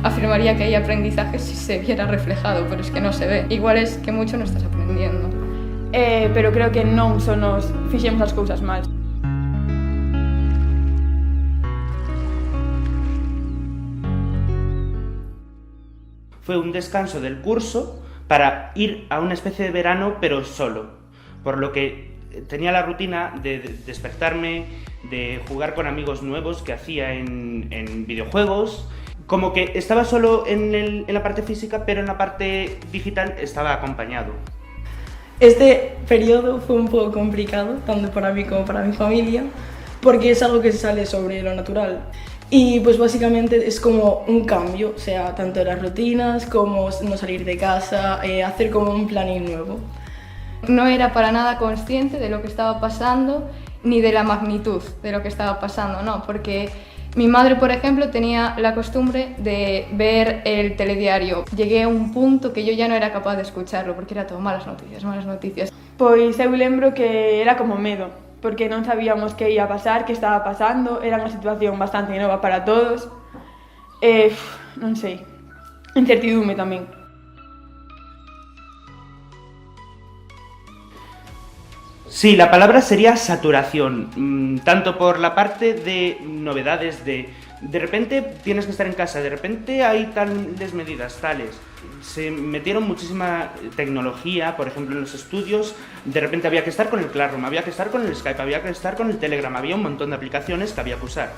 Afirmaría que hay aprendizaje si se viera reflejado, pero es que no se ve. Igual es que mucho no estás aprendiendo. Pero creo que non só nos fixemos as cousas mal. Fue un descanso del curso para ir a una especie de verano, pero solo. Por lo que tenía la rutina de despertarme, de jugar con amigos nuevos que hacía en videojuegos. Como que estaba solo en la parte física, pero en la parte digital estaba acompañado. Este periodo fue un poco complicado, tanto para mí como para mi familia, porque es algo que se sale sobre lo natural. Y pues básicamente es como un cambio, o sea, tanto de las rutinas como no salir de casa, hacer como un planning nuevo. No era para nada consciente de lo que estaba pasando ni de la magnitud de lo que estaba pasando, no, porque mi madre, por ejemplo, tenía la costumbre de ver el telediario. Llegué a un punto que yo ya no era capaz de escucharlo porque era todo malas noticias, malas noticias. Pois eu lembro que era como medo, porque non sabíamos que ia pasar, que estaba pasando, era unha situación bastante nova para todos. Non sei, incertidume tamén. Sí, la palabra sería saturación, tanto por la parte de novedades, de repente tienes que estar en casa, de repente hay tales medidas, tales. Se metieron muchísima tecnología, por ejemplo en los estudios, de repente había que estar con el Classroom, había que estar con el Skype, había que estar con el Telegram, había un montón de aplicaciones que había que usar.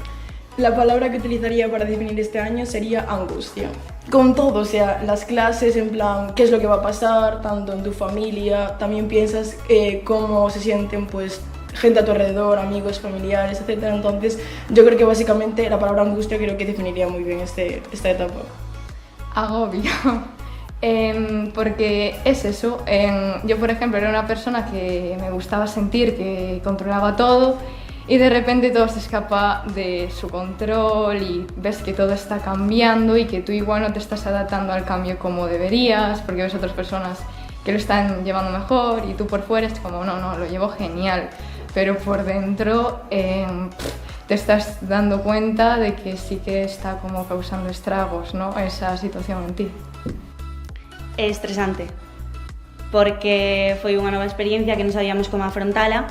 La palabra que utilizaría para definir este año sería angustia. Con todo, o sea, las clases, en plan, qué es lo que va a pasar, tanto en tu familia, también piensas cómo se sienten pues gente a tu alrededor, amigos, familiares, etc. Entonces, yo creo que básicamente la palabra angustia creo que definiría muy bien esta etapa. Agobio. Porque es eso. Yo, por ejemplo, era una persona que me gustaba sentir que controlaba todo. Y de repente todo se escapa de su control y ves que todo está cambiando y que tú igual no te estás adaptando al cambio como deberías, porque ves otras personas que lo están llevando mejor y tú por fuera es como no, lo llevo genial, pero por dentro te estás dando cuenta de que sí que está como causando estragos, ¿no? Esa situación en ti. É estresante, porque foi unha nova experiencia que non sabíamos como afrontala.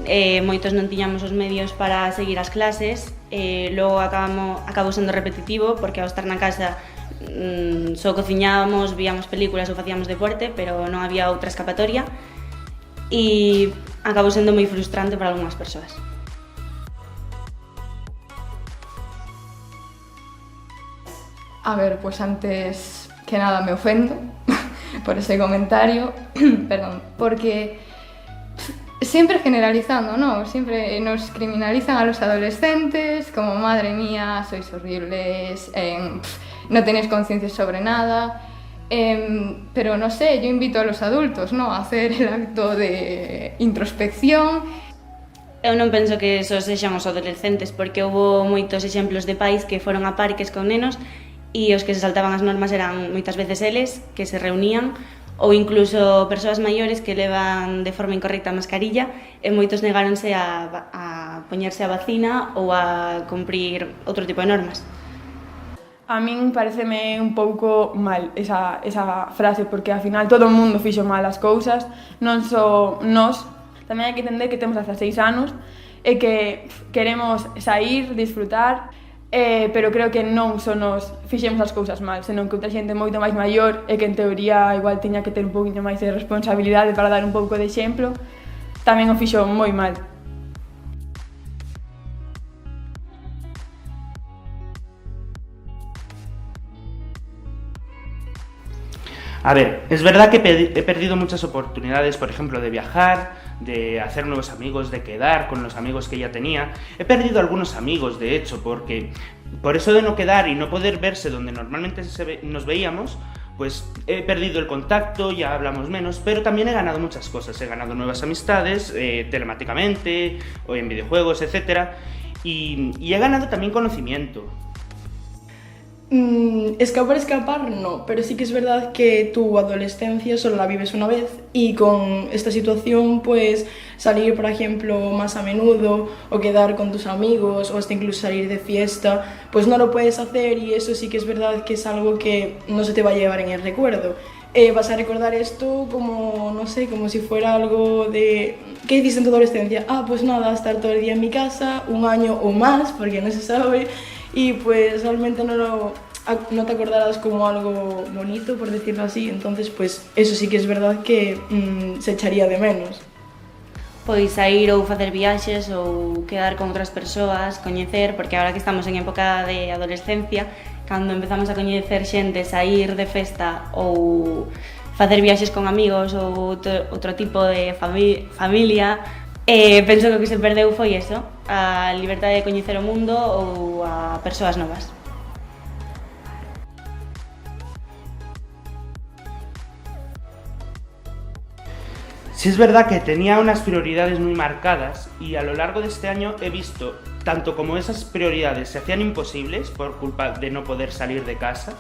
Moitos non tiñamos os medios para seguir as clases, logo acabou sendo repetitivo porque ao estar na casa só cociñábamos, víamos películas ou facíamos deporte, pero non había outra escapatoria e acabou sendo moi frustrante para algunhas persoas. A ver, pues antes que nada me ofendo por ese comentario, perdón, porque siempre generalizando, ¿no? Siempre nos criminalizan a los adolescentes como madre mía, sois horribles, no tenéis conciencia sobre nada, pero no sé, yo invito a los adultos, ¿no? A hacer el acto de introspección. Eu non penso que só sexan os adolescentes, porque houve moitos exemplos de pais que foron a parques con nenos e os que se saltaban as normas eran moitas veces eles, que se reunían, ou incluso persoas maiores que levan de forma incorrecta a mascarilla e moitos negáronse a poñerse a vacina ou a cumprir outro tipo de normas. A min pareceme un pouco mal esa frase, porque ao final todo o mundo fixo mal as cousas, non só nós. Tamén hai que entender que temos 16 anos e que queremos sair, disfrutar, pero creo que non só nos fixemos as cousas mal, senón que outra xente moito máis maior e que en teoría igual tiña que ter un pouquinho máis de responsabilidade para dar un pouco de exemplo, tamén o fixo moi mal. A ver, es verdad que he perdido muchas oportunidades, por ejemplo, de viajar, de hacer nuevos amigos, de quedar con los amigos que ya tenía. He perdido algunos amigos, de hecho, porque por eso de no quedar y no poder verse donde normalmente nos veíamos, pues he perdido el contacto, ya hablamos menos, pero también he ganado muchas cosas. He ganado nuevas amistades, telemáticamente, o en videojuegos, etc. Y he ganado también conocimiento. Escapar no, pero sí que es verdad que tu adolescencia solo la vives una vez y con esta situación pues salir por ejemplo más a menudo o quedar con tus amigos o hasta incluso salir de fiesta pues no lo puedes hacer y eso sí que es verdad que es algo que no se te va a llevar en el recuerdo. Vas a recordar esto como, no sé, como si fuera algo de... ¿Qué hiciste en tu adolescencia? Ah, pues nada, estar todo el día en mi casa, un año o más, porque no se sabe, y pues realmente no te acordarás como algo bonito, por decirlo así, entonces pues eso sí que es verdad que se echaría de menos. Pois sair ou facer viaxes ou quedar con outras persoas, coñecer, porque agora que estamos en época de adolescencia, cando empezamos a coñecer xente, sair de festa ou facer viaxes con amigos ou outro tipo de familia, penso que o que se perdeu foi eso, a liberdade de coñecer o mundo ou a persoas novas. Sí es verdad que tenía unas prioridades muy marcadas y a lo largo de este año he visto tanto como esas prioridades se hacían imposibles por culpa de no poder salir de casa,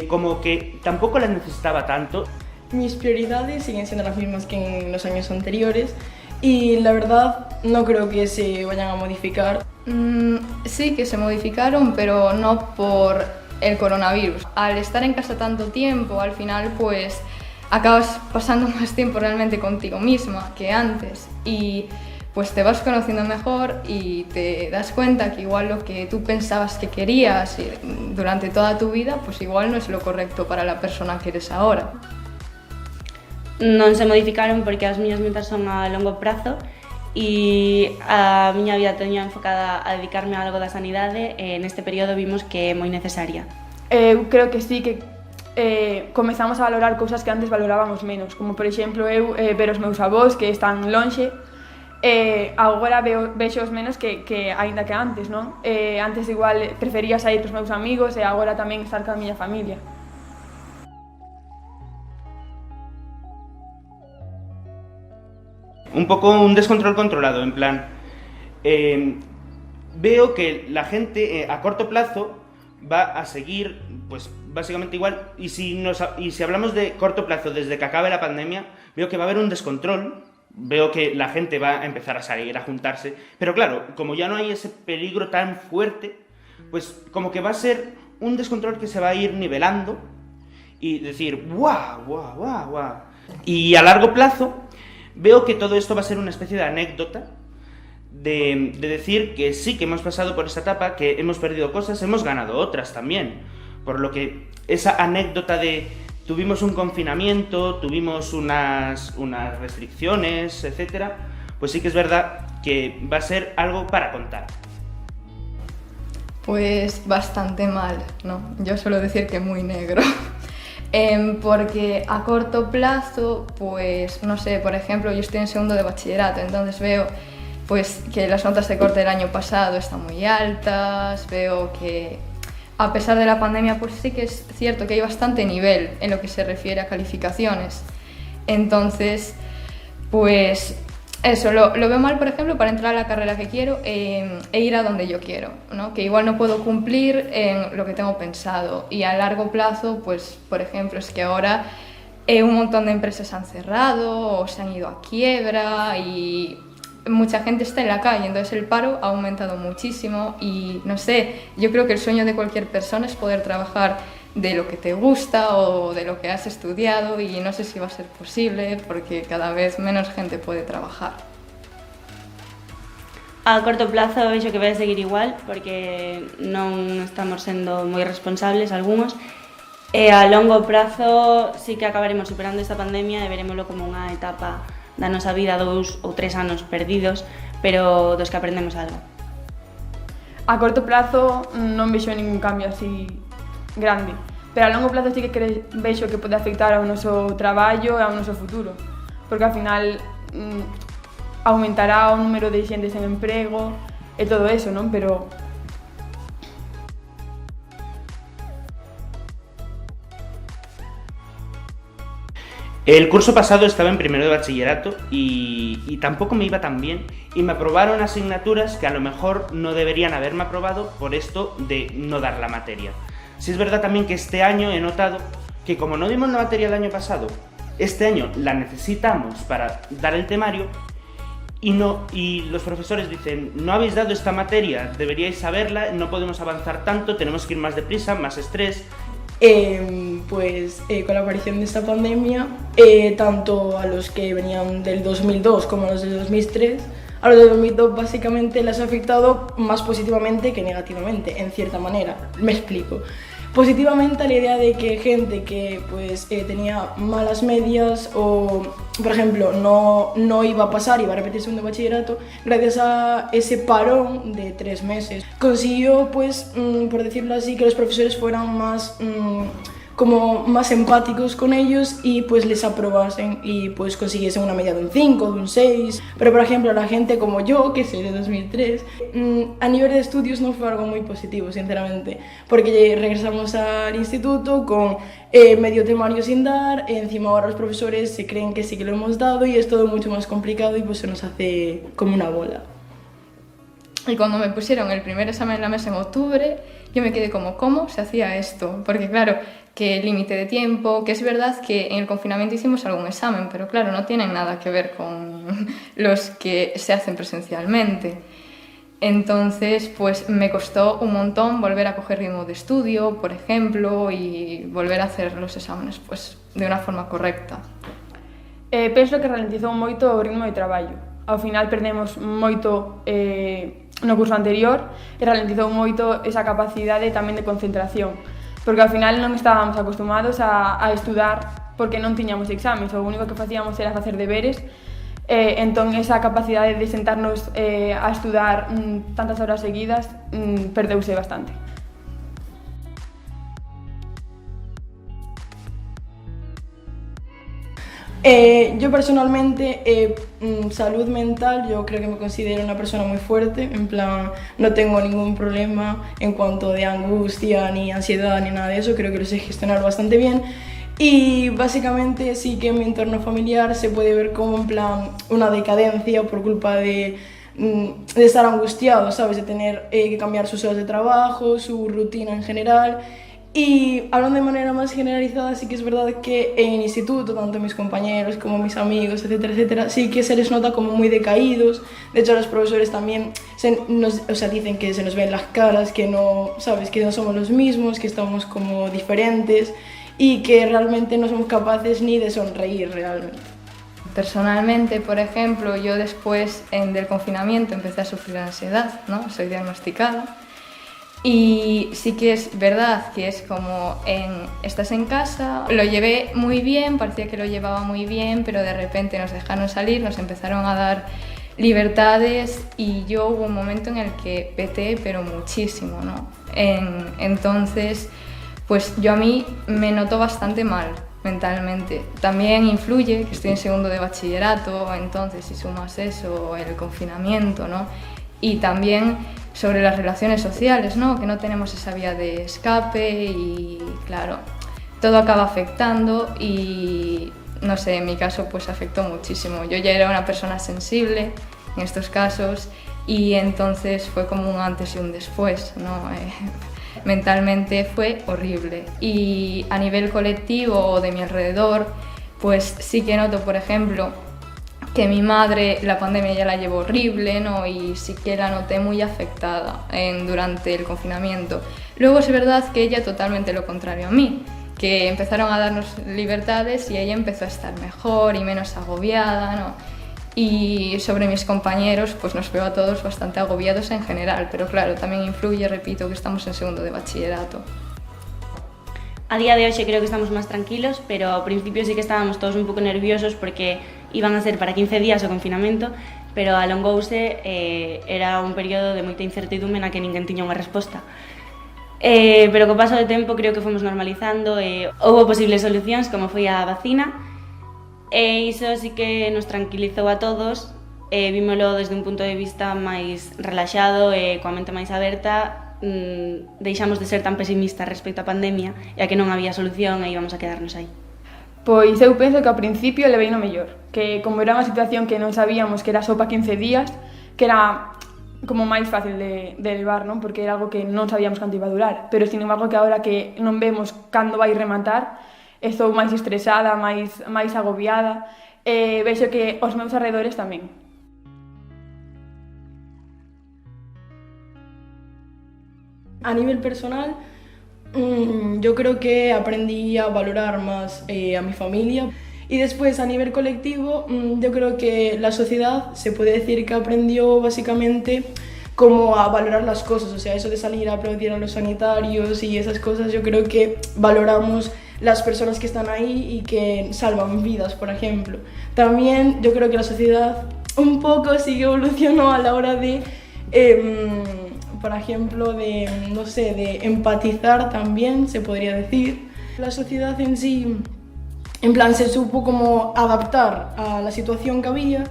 como que tampoco las necesitaba tanto. Mis prioridades siguen siendo las mismas que en los años anteriores y la verdad no creo que se vayan a modificar. Sí que se modificaron, pero no por el coronavirus. Al estar en casa tanto tiempo, al final pues acabas pasando más tiempo realmente contigo misma que antes y pues te vas conociendo mejor y te das cuenta que igual lo que tú pensabas que querías durante toda tu vida pues igual no es lo correcto para la persona que eres ahora. Non se modificaron porque as miñas metas son a longo prazo e a miña vida teño enfocada a dedicarme a algo da sanidade e neste período vimos que é moi necesaria. Eu creo que sí que comezamos a valorar cousas que antes valorábamos menos, como por exemplo eu ver os meus avós que están lonxe, agora vexos menos que aínda que antes, non? Antes igual prefería sair cos meus amigos e agora tamén estar coa miña familia. Un poco un descontrol controlado, en plan, veo que la gente a corto plazo va a seguir, pues básicamente igual, y si hablamos de corto plazo desde que acabe la pandemia, veo que va a haber un descontrol, veo que la gente va a empezar a salir, a juntarse, pero claro, como ya no hay ese peligro tan fuerte, pues como que va a ser un descontrol que se va a ir nivelando y decir, ¡guau, guau, guau, guau! Y a largo plazo veo que todo esto va a ser una especie de anécdota de decir que sí que hemos pasado por esa etapa, que hemos perdido cosas, hemos ganado otras también. Por lo que esa anécdota de tuvimos un confinamiento, tuvimos unas restricciones, etcétera, pues sí que es verdad que va a ser algo para contar. Pues bastante mal, ¿no? Yo suelo decir que muy negro. Porque a corto plazo, pues no sé, por ejemplo, yo estoy en segundo de bachillerato, entonces veo pues que las notas de corte del año pasado están muy altas, veo que a pesar de la pandemia pues sí que es cierto que hay bastante nivel en lo que se refiere a calificaciones. Entonces, pues eso, lo veo mal, por ejemplo, para entrar a la carrera que quiero e ir a donde yo quiero, ¿no? Que igual no puedo cumplir en lo que tengo pensado y a largo plazo, pues por ejemplo, es que ahora un montón de empresas han cerrado o se han ido a quiebra y mucha gente está en la calle, entonces el paro ha aumentado muchísimo y no sé, yo creo que el sueño de cualquier persona es poder trabajar de lo que te gusta o de lo que has estudiado y no sé si va a ser posible porque cada vez menos gente puede trabajar. A corto plazo vexo que vai a seguir igual porque non estamos sendo moi responsables algúns e a longo prazo sí que acabaremos superando esta pandemia e verémoslo como unha etapa da nosa vida, 2 ou 3 anos perdidos, pero dos que aprendemos algo. A corto plazo non vexo ningún cambio así grande, pero a longo plazo sí que vexo que pode afectar ao noso traballo e ao noso futuro, porque ao final aumentará o número de xente sen emprego e todo eso, non? Pero el curso pasado estaba en primero de bachillerato y tampoco me iba tan bien y me aprobaron asignaturas que a lo mejor no deberían haberme aprobado por esto de no dar la materia. Sí es verdad también que este año he notado que como no dimos la materia el año pasado, este año la necesitamos para dar el temario y los profesores dicen, no habéis dado esta materia, deberíais saberla, no podemos avanzar tanto, tenemos que ir más deprisa, más estrés. Con la aparición de esta pandemia, tanto a los que venían del 2002 como a los del 2003, a los del 2002 básicamente les ha afectado más positivamente que negativamente, en cierta manera. Me explico. Positivamente a la idea de que gente que tenía malas medias o, por ejemplo, no iba a pasar, iba a repetir segundo bachillerato, gracias a ese parón de 3 meses, consiguió, por decirlo así, que los profesores fueran más empáticos con ellos y les aprobasen y consiguiesen una media de un 5, de un 6. Pero por ejemplo la gente como yo, que soy de 2003, a nivel de estudios no fue algo muy positivo, sinceramente, porque regresamos al instituto con medio temario sin dar, encima ahora los profesores se creen que sí que lo hemos dado y es todo mucho más complicado y se nos hace como una bola. Y cuando me pusieron el primer examen en la mesa en octubre, yo me quedé como, ¿cómo se hacía esto? Porque claro, que el límite de tiempo, que es verdad que en el confinamiento hicimos algún examen, pero claro, no tienen nada que ver con los que se hacen presencialmente. Entonces, me costó un montón volver a coger ritmo de estudio, por ejemplo, y volver a hacer los exámenes de una forma correcta. Penso que ralentizou moito o ritmo de traballo. Ao final perdemos moito no curso anterior e ralentizou moito esa capacidade tamén de concentración, porque ao final non estábamos acostumados a estudar porque non tiñamos exames, o único que facíamos era facer deberes, entón esa capacidade de sentarnos a estudar tantas horas seguidas perdeuse bastante. Yo personalmente, salud mental, yo creo que me considero una persona muy fuerte, en plan, no tengo ningún problema en cuanto de angustia, ni ansiedad, ni nada de eso, creo que lo sé gestionar bastante bien. Y básicamente sí que en mi entorno familiar se puede ver como en plan una decadencia por culpa de estar angustiado, ¿sabes? De tener que cambiar sus horas de trabajo, su rutina en general. Y hablando de manera más generalizada, sí que es verdad que en el instituto, tanto mis compañeros como mis amigos, etcétera, etcétera, sí que se les nota como muy decaídos. De hecho, los profesores también dicen que se nos ven las caras, que no, ¿sabes? Que no somos los mismos, que estamos como diferentes y que realmente no somos capaces ni de sonreír realmente. Personalmente, por ejemplo, yo después del confinamiento empecé a sufrir ansiedad, ¿no? Soy diagnosticada. Y sí que es verdad que es como estás en casa, lo llevé muy bien, parecía que lo llevaba muy bien, pero de repente nos dejaron salir, nos empezaron a dar libertades y yo hubo un momento en el que peté, pero muchísimo, ¿no? Entonces, yo a mí me noto bastante mal mentalmente. También influye que estoy en segundo de bachillerato, entonces si sumas eso, el confinamiento, ¿no? Y también sobre las relaciones sociales, ¿no? Que no tenemos esa vía de escape y claro, todo acaba afectando y no sé, en mi caso afectó muchísimo. Yo ya era una persona sensible en estos casos y entonces fue como un antes y un después, ¿no? Mentalmente fue horrible y a nivel colectivo o de mi alrededor, sí que noto, por ejemplo, que mi madre la pandemia ya la llevó horrible, ¿no? Y sí que la noté muy afectada durante el confinamiento. Luego es verdad que ella totalmente lo contrario a mí, que empezaron a darnos libertades y ella empezó a estar mejor y menos agobiada, ¿no? Y sobre mis compañeros, nos veo a todos bastante agobiados en general, pero claro, también influye, repito, que estamos en segundo de bachillerato. A día de hoxe creo que estamos máis tranquilos, pero ao principio sí que estábamos todos un pouco nerviosos porque iban a ser para 15 días o confinamento, pero alongouse, era un período de moita incertidumbre na que ninguén tiña unha resposta. Pero co paso do tempo creo que fomos normalizando e houve posibles solucións como foi a vacina e iso sí que nos tranquilizou a todos, vímolo desde un punto de vista máis relaxado e coa mente máis aberta. Deixamos de ser tan pesimistas respecto á pandemia e a que non había solución e íbamos a quedarnos aí. Pois eu penso que ao principio levei no mellor, que como era unha situación que non sabíamos que era só para 15 días, que era como máis fácil de levar, non? Porque era algo que non sabíamos canto iba a durar, pero sin embargo que agora que non vemos cando vai rematar, estou máis estresada, máis agobiada, vexo que os meus arredores tamén. A nivel personal, yo creo que aprendí a valorar más a mi familia. Y después, a nivel colectivo, yo creo que la sociedad se puede decir que aprendió básicamente como a valorar las cosas, o sea, eso de salir a aplaudir a los sanitarios y esas cosas, yo creo que valoramos las personas que están ahí y que salvan vidas, por ejemplo. También yo creo que la sociedad un poco sí que evolucionó a la hora de, por ejemplo, no sé, de empatizar también, se podría decir. La sociedad en sí, en plan, se supo como adaptar a la situación que había,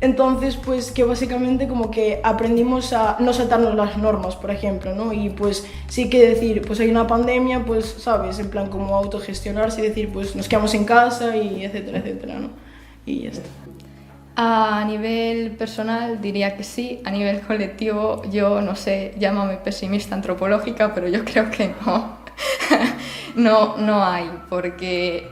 entonces pues que básicamente como que aprendimos a no saltarnos las normas, por ejemplo, ¿no? Y pues sí que decir, pues hay una pandemia, pues sabes, en plan como autogestionarse y decir, pues nos quedamos en casa y etcétera, etcétera, ¿no? Y ya está. A nivel personal diría que sí, a nivel colectivo yo no sé, llámame pesimista antropológica, pero yo creo que no. No hay, porque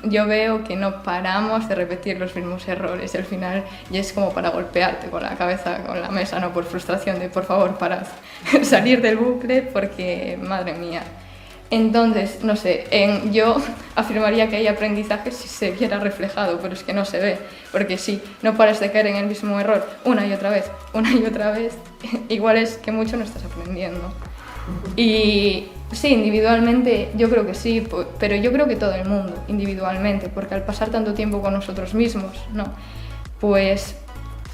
yo veo que no paramos de repetir los mismos errores y al final ya es como para golpearte con la cabeza, con la mesa, no por frustración de por favor parad, salir del bucle porque madre mía. Entonces, no sé, yo afirmaría que hay aprendizaje si se viera reflejado, pero es que no se ve, porque si no paras de caer en el mismo error una y otra vez, igual es que mucho no estás aprendiendo. Y sí, individualmente yo creo que sí, pero yo creo que todo el mundo, individualmente, porque al pasar tanto tiempo con nosotros mismos, ¿no? Pues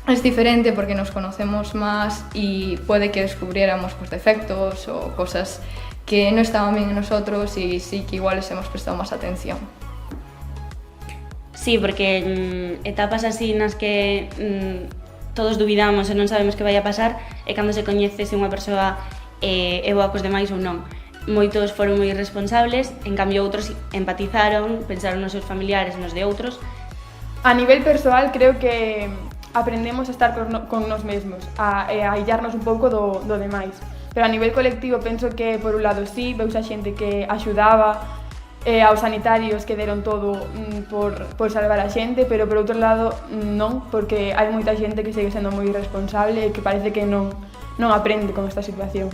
es diferente porque nos conocemos más y puede que descubriéramos pues, defectos o cosas que no estaban bien en nosotros y sí que igual les hemos prestado más atención. Sí, porque etapas así nas que todos duvidamos e non sabemos que vai a pasar é cando se coñece se unha persoa é boa cos demais ou non. Moitos foron moi irresponsables, en cambio outros empatizaron, pensaron nos seus familiares e nos de outros. A nivel persoal creo que aprendemos a estar con nos mesmos, a aillarnos un pouco do demais. Pero a nivel colectivo penso que por un lado sí, veus a xente que axudaba, aos sanitarios que deron todo por salvar a xente, pero por outro lado non, porque hai moita xente que segue sendo moi irresponsable e que parece que non aprende con esta situación.